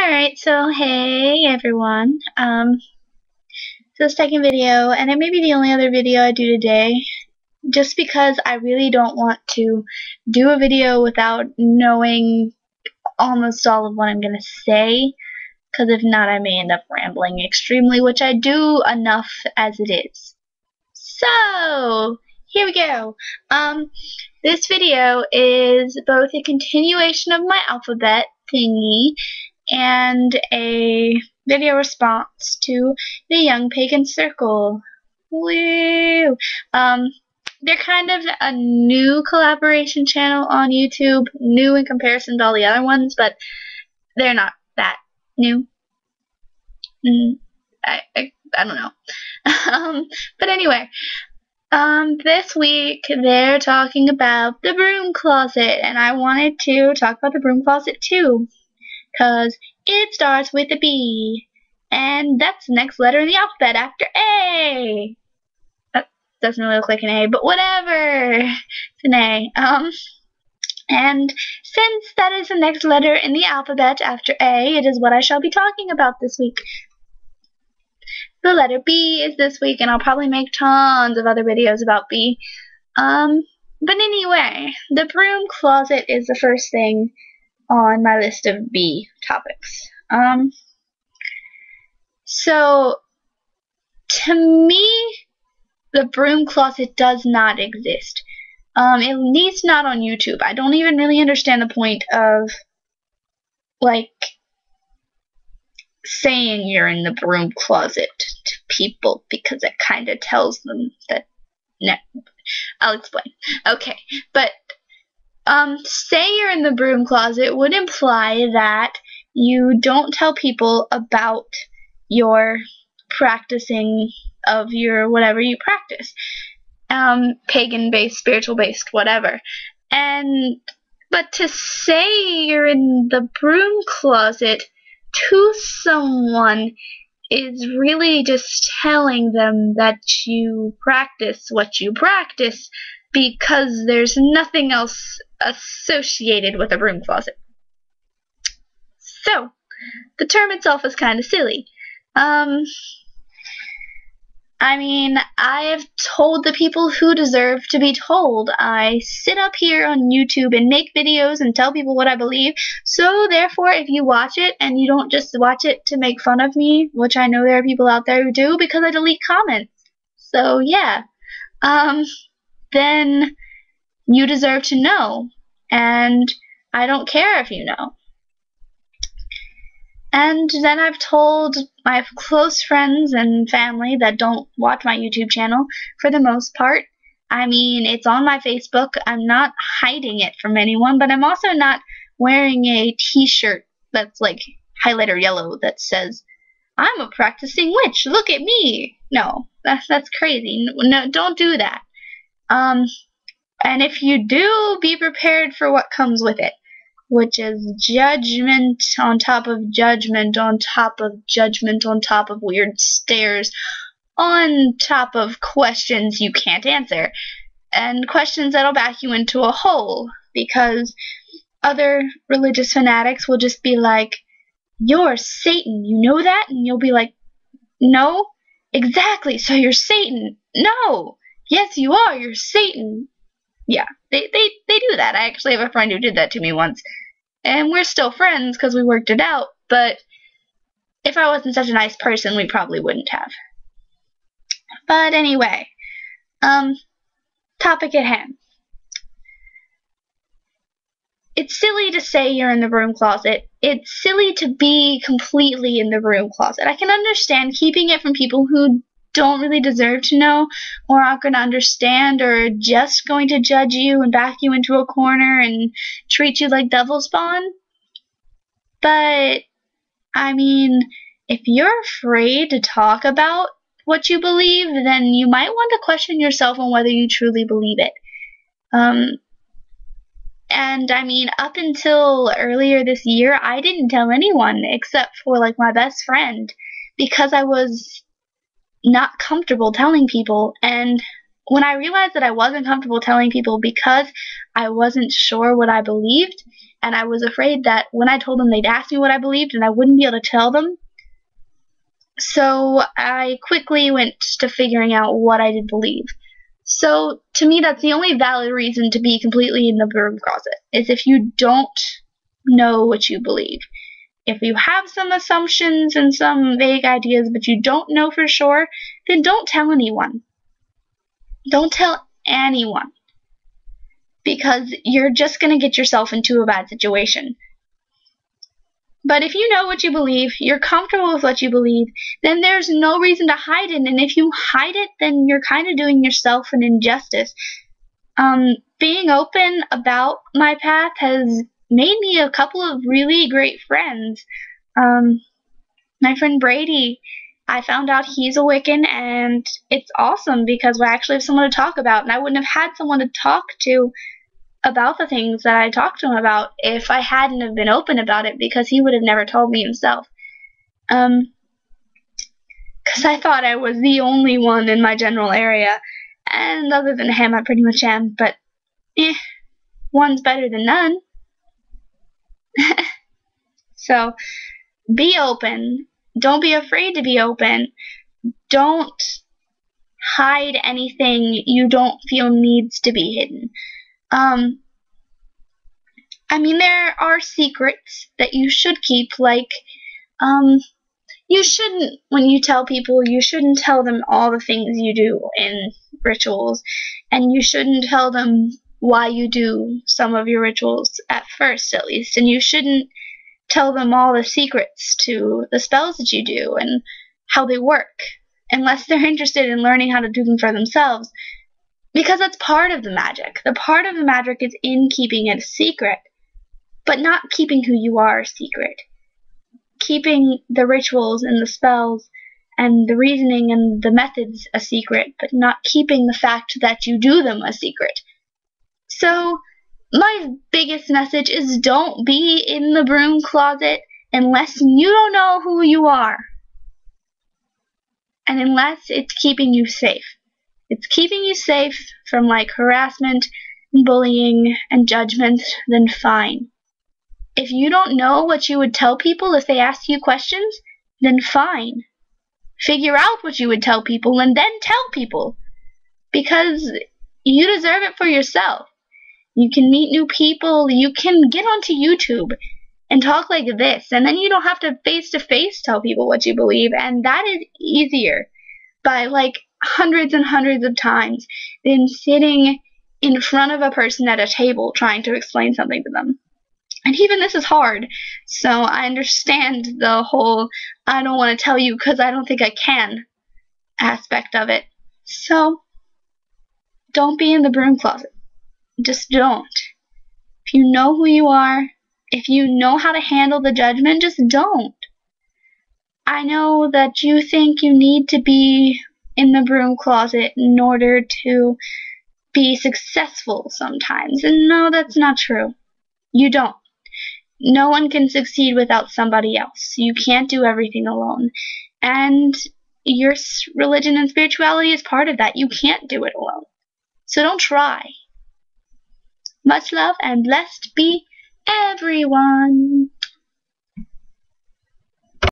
Alright, so hey everyone. So the second video, and it may be the only other video I do today, just because I really don't want to do a video without knowing almost all of what I'm going to say, because if not I may end up rambling extremely, which I do enough as it is. So, here we go. This video is both a continuation of my alphabet thingy and a video response to TheYoungPaganCircle. Woo! They're kind of a new collaboration channel on YouTube, new in comparison to all the other ones, but they're not that new. I don't know. But anyway, this week they're talking about the broom closet, and I wanted to talk about the broom closet too, because it starts with a B, and that's the next letter in the alphabet after A. That doesn't really look like an A, but whatever. It's an A. And since that is the next letter in the alphabet after A, it is what I shall be talking about this week. The letter B is this week, and I'll probably make tons of other videos about B. But anyway, the broom closet is the first thing on my list of B topics. So, to me, the broom closet does not exist. At least not on YouTube. I don't even really understand the point of, like, saying you're in the broom closet to people, because it kind of tells them that, no, I'll explain. Okay, but say you're in the broom closet would imply that you don't tell people about your practicing of your whatever you practice, pagan-based, spiritual-based, whatever. But to say you're in the broom closet to someone is really just telling them that you practice what you practice, because there's nothing else associated with a broom closet. So, the term itself is kind of silly. I mean, I have told the people who deserve to be told. I sit up here on YouTube and make videos and tell people what I believe. So, therefore, if you watch it and you don't just watch it to make fun of me, which I know there are people out there who do, because I delete comments. So, yeah. Then you deserve to know. And I don't care if you know. And then I've told my close friends and family that don't watch my YouTube channel, for the most part. I mean, it's on my Facebook. I'm not hiding it from anyone, but I'm also not wearing a t-shirt that's like highlighter yellow that says, "I'm a practicing witch, look at me." No, that's crazy. No, don't do that. And if you do, be prepared for what comes with it, which is judgment on top of judgment on top of judgment on top of weird stares on top of questions you can't answer, and questions that'll back you into a hole, because other religious fanatics will just be like, "You're Satan, you know that?" And you'll be like, "No, exactly, so you're Satan." "No, yes you are, you're Satan." Yeah, they do that. I actually have a friend who did that to me once. And we're still friends because we worked it out, but if I wasn't such a nice person, we probably wouldn't have. But anyway, topic at hand. It's silly to say you're in the broom closet. It's silly to be completely in the broom closet. I can understand keeping it from people who don't really deserve to know, or aren't going to understand, or just going to judge you and back you into a corner and treat you like devil spawn. But, I mean, if you're afraid to talk about what you believe, then you might want to question yourself on whether you truly believe it. And, I mean, up until earlier this year, I didn't tell anyone except for, like, my best friend, because I was not comfortable telling people, and when I realized that I wasn't comfortable telling people because I wasn't sure what I believed, and I was afraid that when I told them they'd ask me what I believed and I wouldn't be able to tell them, so I quickly went to figuring out what I did believe. So to me, that's the only valid reason to be completely in the broom closet, is if you don't know what you believe. If you have some assumptions and some vague ideas, but you don't know for sure, then don't tell anyone. Don't tell anyone, because you're just going to get yourself into a bad situation. But if you know what you believe, you're comfortable with what you believe, then there's no reason to hide it. And if you hide it, then you're kind of doing yourself an injustice. Being open about my path has made me a couple of really great friends. My friend Brady, I found out he's a Wiccan, and it's awesome because we actually have someone to talk about, and I wouldn't have had someone to talk to about the things that I talked to him about if I hadn't have been open about it, because he would have never told me himself. Because I thought I was the only one in my general area, and other than him, I pretty much am, but one's better than none. So, be open. Don't be afraid to be open. Don't hide anything you don't feel needs to be hidden. I mean, there are secrets that you should keep, like, you shouldn't, when you tell people, you shouldn't tell them all the things you do in rituals, and you shouldn't tell them why you do some of your rituals, at first at least, and you shouldn't tell them all the secrets to the spells that you do and how they work, unless they're interested in learning how to do them for themselves, because that's part of the magic. The part of the magic is in keeping it a secret, but not keeping who you are a secret. Keeping the rituals and the spells and the reasoning and the methods a secret, but not keeping the fact that you do them a secret. So, my biggest message is don't be in the broom closet unless you don't know who you are. And unless it's keeping you safe. It's keeping you safe from, like, harassment and bullying and judgment, then fine. If you don't know what you would tell people if they ask you questions, then fine. Figure out what you would tell people and then tell people. Because you deserve it for yourself. You can meet new people, you can get onto YouTube and talk like this, and then you don't have to face-to-face tell people what you believe, and that is easier by, like, hundreds and hundreds of times than sitting in front of a person at a table trying to explain something to them. And even this is hard, so I understand the whole I don't want to tell you because I don't think I can aspect of it. So, don't be in the broom closet. Just don't. If you know who you are, if you know how to handle the judgment, just don't. I know that you think you need to be in the broom closet in order to be successful sometimes, and no, that's not true. You don't. No one can succeed without somebody else. You can't do everything alone. And your religion and spirituality is part of that. You can't do it alone. So don't try. Much love and blessed be everyone.